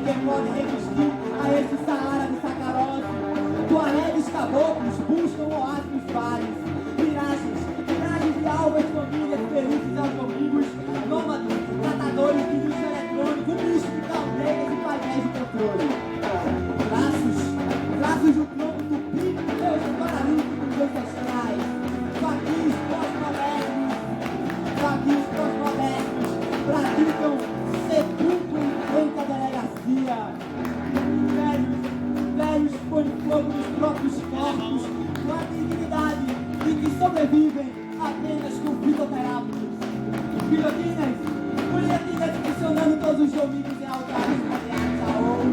ninguém pode resistir a esse Saara de Sacarose. Tuaregs caboclos buscam oásis nos vales. Miragens de alvas, famílias, felizes aos domingos. Nômades, catadores de lixo eletrônico, místicos, aldeias e painéis de controle. Traços do tronco do pico dos seus paralímpicos ancestrais. Vaguios pós-modernos praticam sepulcro em frente à delegacia. Velhos põem fogo nos próprios corpos com a dignidade de que sobrevivem apenas com fitoterápicos. Guilhotinas funcionando todos os domingos em altares rodeados a ouro.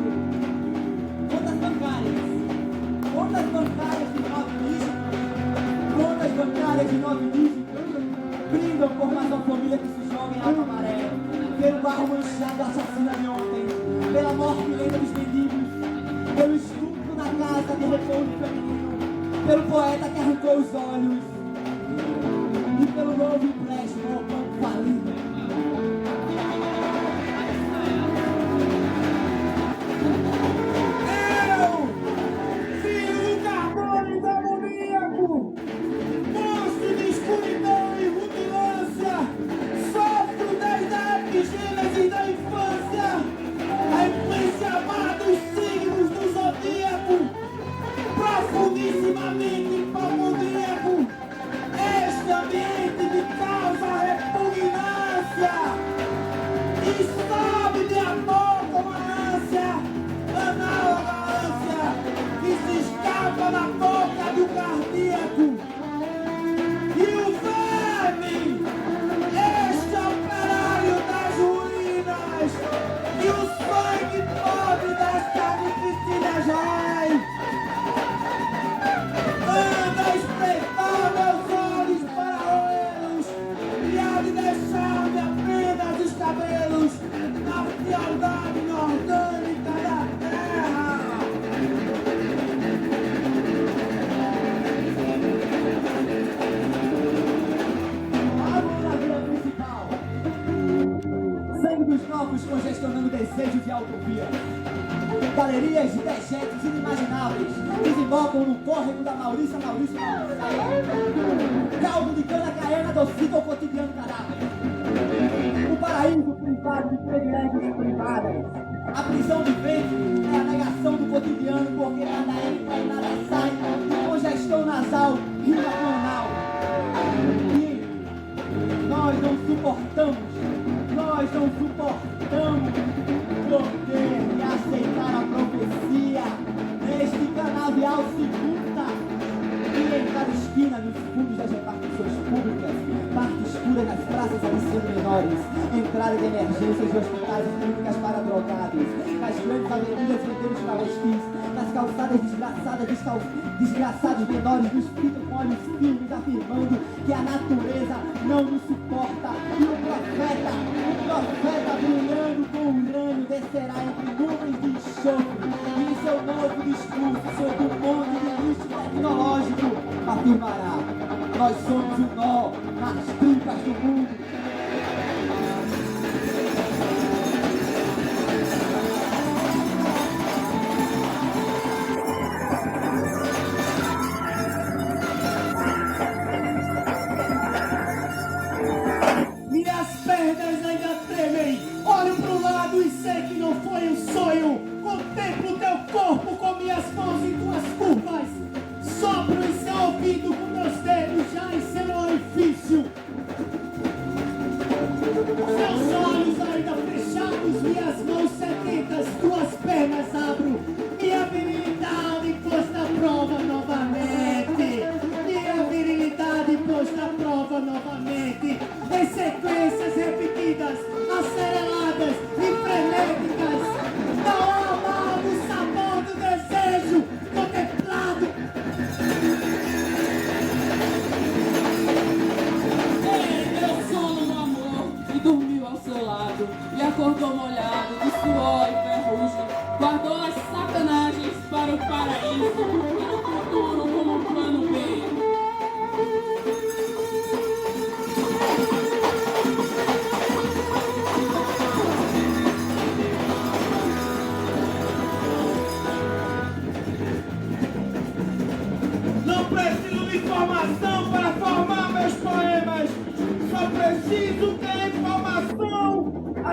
Contas bancárias de nove dígitos brindam por mais uma família que se joga em alta maré, pelo barro manchado da assassina de ontem, pela morte lenta dos mendigos, pelo estupro na casa de repouso feminino, pelo poeta que arrancou os olhos e pelo novo empréstimo ao banco falido. Profundissimamente hipocondríaco, este ambiente me causa repugnância e sobe de amor com a ânsia, análoga à ânsia que se escapa na boca do cardíaco. E o verme, este operário das ruínas, e o sangue pobre das carnificínias reais, anda a espreitar meus olhos para roê-los e há de deixar-me apenas os cabelos na frialdade inorgânica da terra. Vamos na vila principal. Sangue dos novos congestionando desejos de autovia. Galerias de dejetos inimagináveis desembocam no córrego da Maurícia. Caldo de cana caiana adocica o cotidiano cadáver. O paraíso privado de privilégios privados. A prisão de ventre é a negação do cotidiano, porque nada entra e nada sai. Congestão nasal, rima pulmonal. E nós não suportamos poder e aceitar a profecia neste canavial segunda. E em cada esquina, nos fundos das repartições públicas, parte escura nas praças aliciando menores, entrada de emergências de hospitais e clínicas para drogados, nas grandes avenidas vendendo travestis, nas calçadas desgraçados menores nos ficam com olhos firmes afirmando que a natureza não nos suporta. E o profeta brilhando com urânio descerá entre nuvens de enxofre e em seu novo discurso sobre o monte de lixo tecnológico afirmará: nós somos o nó nas tripas do mundo. Minhas pernas ainda tremem, olho pro lado e sei que não foi um sonho. Contemplo teu corpo com minhas mãos em tuas curvas, sopro em seu ouvido com meus dedos já em seu orifício. Seus olhos ainda fechados, minhas mãos sedentas, tuas pernas abro. Minha virilidade posta à prova novamente. Minha virilidade posta à prova novamente. Em sequências repetidas, aceleradas e frenéticas. Não há mal do sabor do desejo contemplado. Ele deu sono no amor e dormiu ao seu lado. E acordou molhado de suor e ferrugem. Guardou as sacanagens para o paraíso e o futuro como um plano B.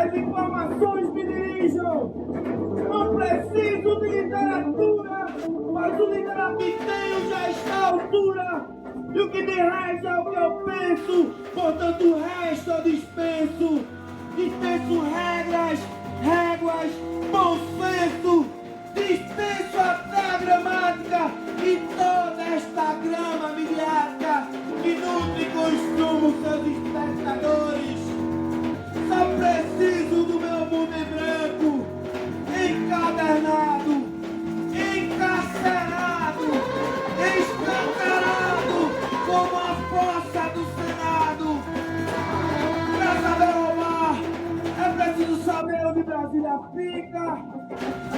As informações me dirijam. Não preciso de literatura, mas o literato que tenho já está à altura. E o que me rege é o que eu penso, portanto o resto eu dispenso. Dispenso regras, réguas, bom senso. Dispenso até a gramática e toda esta grama midiática que nutre e consumo seus espectadores. Só preciso do meu mundo em branco, encadernado, encarcerado, escancarado como a fossa do Senado. Pra saber roubar, é preciso saber onde Brasília fica.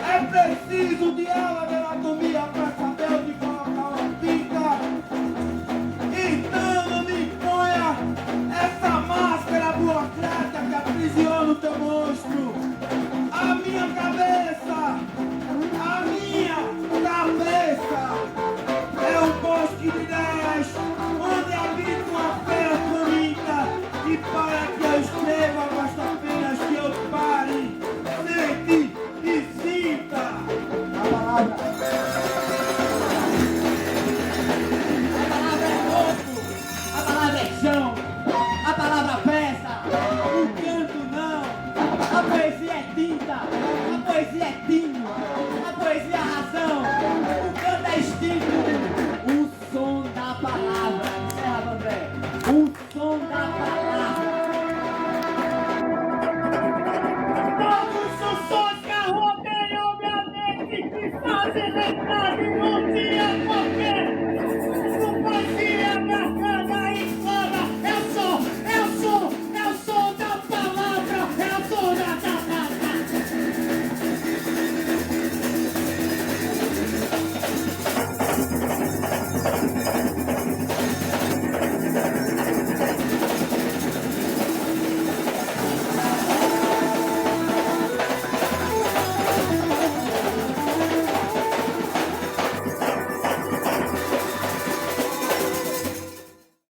É preciso de aula de anatomia pra saber onde colocar uma pica. Então não me ponha essa máscara burocrática que aprisiona o teu monstro. A minha cabeça é um bosque de ideias onde habita uma fera faminta. E para que eu escreva, basta apenas que eu pare, sente e sinta. A palavra é corpo, a palavra é chão, a palavra peça, o canto não, a poesia é tinta, a poesia é tinho.